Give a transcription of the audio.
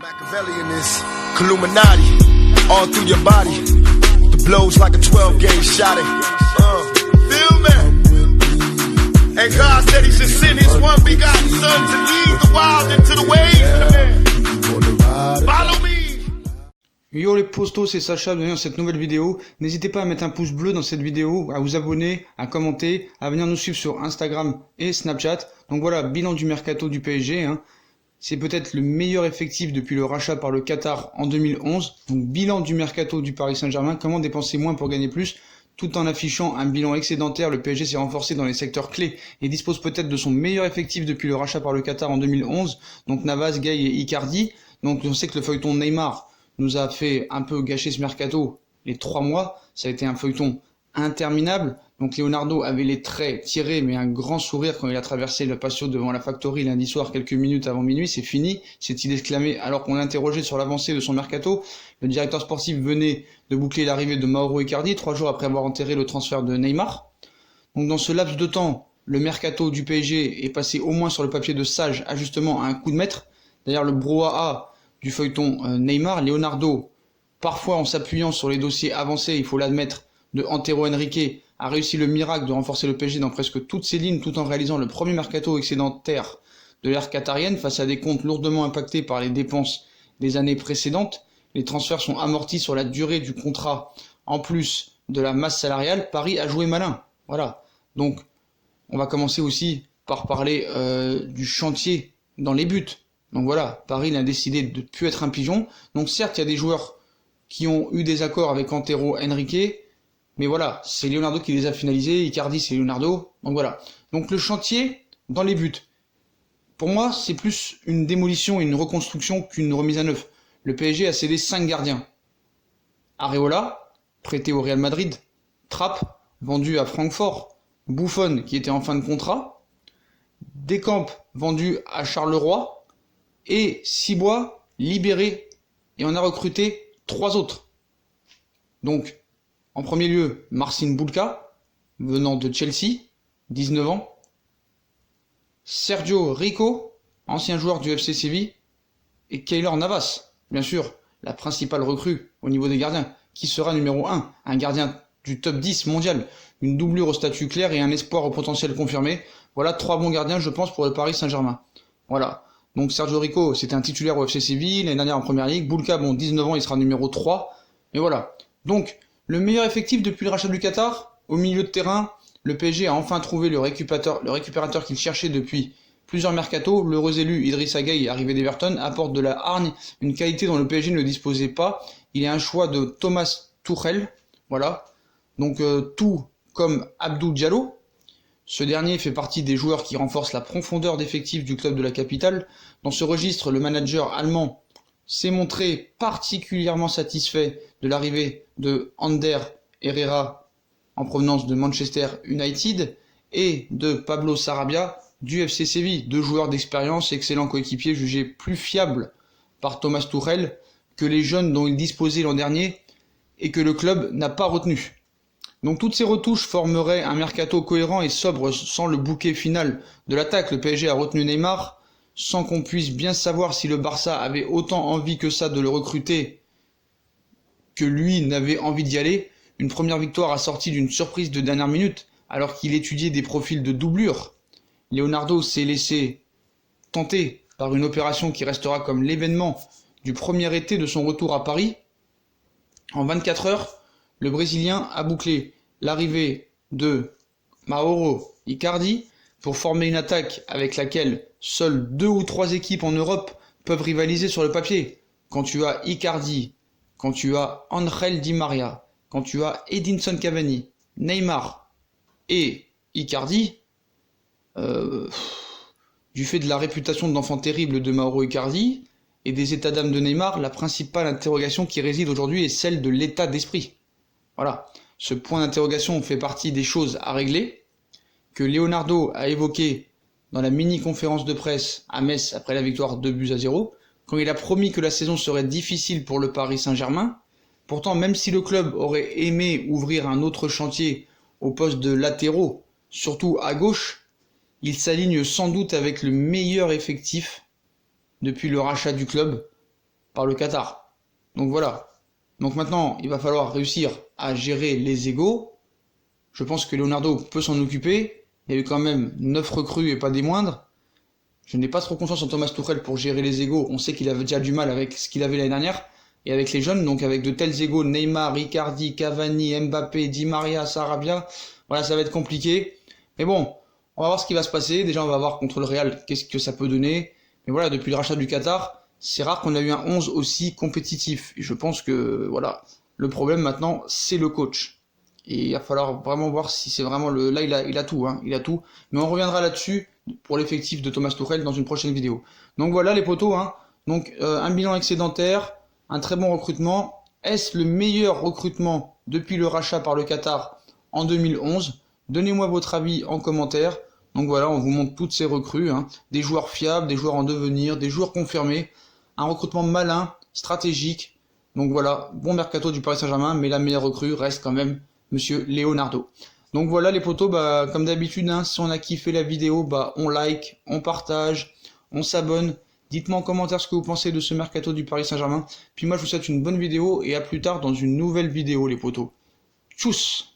Machiavelli in this Illuminati, all through your body. The blows like a 12-gauge shot. Feel me? And God said He should send His one begotten Son to lead the wild into the ways. Follow me. Yo les postos, c'est Sacha, bienvenue dans cette nouvelle vidéo. N'hésitez pas à mettre un pouce bleu dans cette vidéo, à vous abonner, à commenter, à venir nous suivre sur Instagram et Snapchat. Donc voilà, bilan du mercato du PSG. C'est peut-être le meilleur effectif depuis le rachat par le Qatar en 2011. Donc bilan du mercato du Paris Saint-Germain, comment dépenser moins pour gagner plus, tout en affichant un bilan excédentaire. Le PSG s'est renforcé dans les secteurs clés et dispose peut-être de son meilleur effectif depuis le rachat par le Qatar en 2011. Donc Navas, Gueye et Icardi. Donc on sait que le feuilleton Neymar nous a fait un peu gâcher ce mercato les 3 mois. Ça a été un feuilleton interminable. Donc Leonardo avait les traits tirés, mais un grand sourire quand il a traversé le patio devant la Factory lundi soir, quelques minutes avant minuit. C'est fini, s'est-il exclamé alors qu'on l'interrogeait sur l'avancée de son mercato. Le directeur sportif venait de boucler l'arrivée de Mauro Icardi 3 jours après avoir enterré le transfert de Neymar. Donc dans ce laps de temps, le mercato du PSG est passé au moins sur le papier de sage ajustement à un coup de maître. D'ailleurs le brouhaha du feuilleton Neymar, Leonardo, parfois en s'appuyant sur les dossiers avancés, il faut l'admettre, de Antero Henrique, a réussi le miracle de renforcer le PSG dans presque toutes ses lignes tout en réalisant le premier mercato excédentaire de l'ère qatarienne face à des comptes lourdement impactés par les dépenses des années précédentes. Les transferts sont amortis sur la durée du contrat. En plus de la masse salariale, Paris a joué malin. Voilà. Donc, on va commencer aussi par parler du chantier dans les buts. Donc voilà, Paris a décidé de ne plus être un pigeon. Donc certes, il y a des joueurs qui ont eu des accords avec Antero Henrique, mais voilà, c'est Leonardo qui les a finalisés, Icardi c'est Leonardo, donc voilà. Donc le chantier dans les buts, pour moi c'est plus une démolition et une reconstruction qu'une remise à neuf. Le PSG a cédé 5 gardiens. Areola, prêté au Real Madrid, Trapp, vendu à Francfort, Buffon qui était en fin de contrat, Deschamps vendu à Charleroi, et Cibois libéré, et on a recruté 3 autres. Donc, en premier lieu, Marcin Bulka, venant de Chelsea, 19 ans. Sergio Rico, ancien joueur du FC Séville. Et Keylor Navas, bien sûr, la principale recrue au niveau des gardiens, qui sera numéro 1, un gardien du top 10 mondial, une doublure au statut clair et un espoir au potentiel confirmé. Voilà 3 bons gardiens, je pense, pour le Paris Saint-Germain. Voilà. Donc Sergio Rico, c'était un titulaire au FC Séville, l'année dernière en Première Ligue. Bulka, 19 ans, il sera numéro 3. Mais voilà. Donc, le meilleur effectif depuis le rachat du Qatar, au milieu de terrain, le PSG a enfin trouvé le récupérateur qu'il cherchait depuis plusieurs mercatos. L'heureux élu Idrissa Gueye, arrivé d'Everton, apporte de la hargne, une qualité dont le PSG ne disposait pas. Il est un choix de Thomas Tuchel, voilà. Donc tout comme Abdou Diallo. Ce dernier fait partie des joueurs qui renforcent la profondeur d'effectifs du club de la capitale. Dans ce registre, le manager allemand s'est montré particulièrement satisfait de l'arrivée de Ander Herrera en provenance de Manchester United et de Pablo Sarabia du FC Séville, 2 joueurs d'expérience, excellents coéquipiers, jugés plus fiables par Thomas Tuchel que les jeunes dont il disposait l'an dernier et que le club n'a pas retenu. Donc toutes ces retouches formeraient un mercato cohérent et sobre sans le bouquet final de l'attaque. Le PSG a retenu Neymar sans qu'on puisse bien savoir si le Barça avait autant envie que ça de le recruter que lui n'avait envie d'y aller. Une première victoire assortie d'une surprise de dernière minute alors qu'il étudiait des profils de doublure. Leonardo s'est laissé tenter par une opération qui restera comme l'événement du premier été de son retour à Paris. En 24 heures, le Brésilien a bouclé l'arrivée de Mauro Icardi pour former une attaque avec laquelle seules 2 ou 3 équipes en Europe peuvent rivaliser sur le papier. Quand tu as Icardi, quand tu as Angel Di Maria, quand tu as Edinson Cavani, Neymar et Icardi, du fait de la réputation d'enfant terrible de Mauro Icardi et des états d'âme de Neymar, la principale interrogation qui réside aujourd'hui est celle de l'état d'esprit. Voilà, ce point d'interrogation fait partie des choses à régler, que Leonardo a évoqué dans la mini-conférence de presse à Metz après la victoire 2-0, quand il a promis que la saison serait difficile pour le Paris Saint-Germain. Pourtant, même si le club aurait aimé ouvrir un autre chantier au poste de latéraux, surtout à gauche, il s'aligne sans doute avec le meilleur effectif depuis le rachat du club, par le Qatar. Donc voilà. Donc maintenant, il va falloir réussir à gérer les égos. Je pense que Leonardo peut s'en occuper. Il y a eu quand même 9 recrues et pas des moindres. Je n'ai pas trop confiance en Thomas Tuchel pour gérer les égos. On sait qu'il avait déjà du mal avec ce qu'il avait l'année dernière. Et avec les jeunes, donc avec de tels égos, Neymar, Icardi, Cavani, Mbappé, Di Maria, Sarabia, voilà, ça va être compliqué. Mais bon, on va voir ce qui va se passer. Déjà, on va voir contre le Real qu'est-ce que ça peut donner. Mais voilà, depuis le rachat du Qatar, c'est rare qu'on a eu un 11 aussi compétitif. Et je pense que, voilà, le problème maintenant, c'est le coach. Et il va falloir vraiment voir si c'est vraiment le... Là, il a tout, hein, il a tout. Mais on reviendra là-dessus pour l'effectif de Thomas Tuchel dans une prochaine vidéo. Donc voilà les potos, hein. Donc un bilan excédentaire, un très bon recrutement. Est-ce le meilleur recrutement depuis le rachat par le Qatar en 2011? Donnez-moi votre avis en commentaire. Donc voilà, on vous montre toutes ces recrues, hein. Des joueurs fiables, des joueurs en devenir, des joueurs confirmés. Un recrutement malin, stratégique. Donc voilà, bon mercato du Paris Saint-Germain, mais la meilleure recrue reste quand même Monsieur Leonardo. Donc voilà les potos, bah, comme d'habitude, hein, si on a kiffé la vidéo, bah, on like, on partage, on s'abonne. Dites-moi en commentaire ce que vous pensez de ce mercato du Paris Saint-Germain. Puis moi je vous souhaite une bonne vidéo et à plus tard dans une nouvelle vidéo les potos. Tchuss!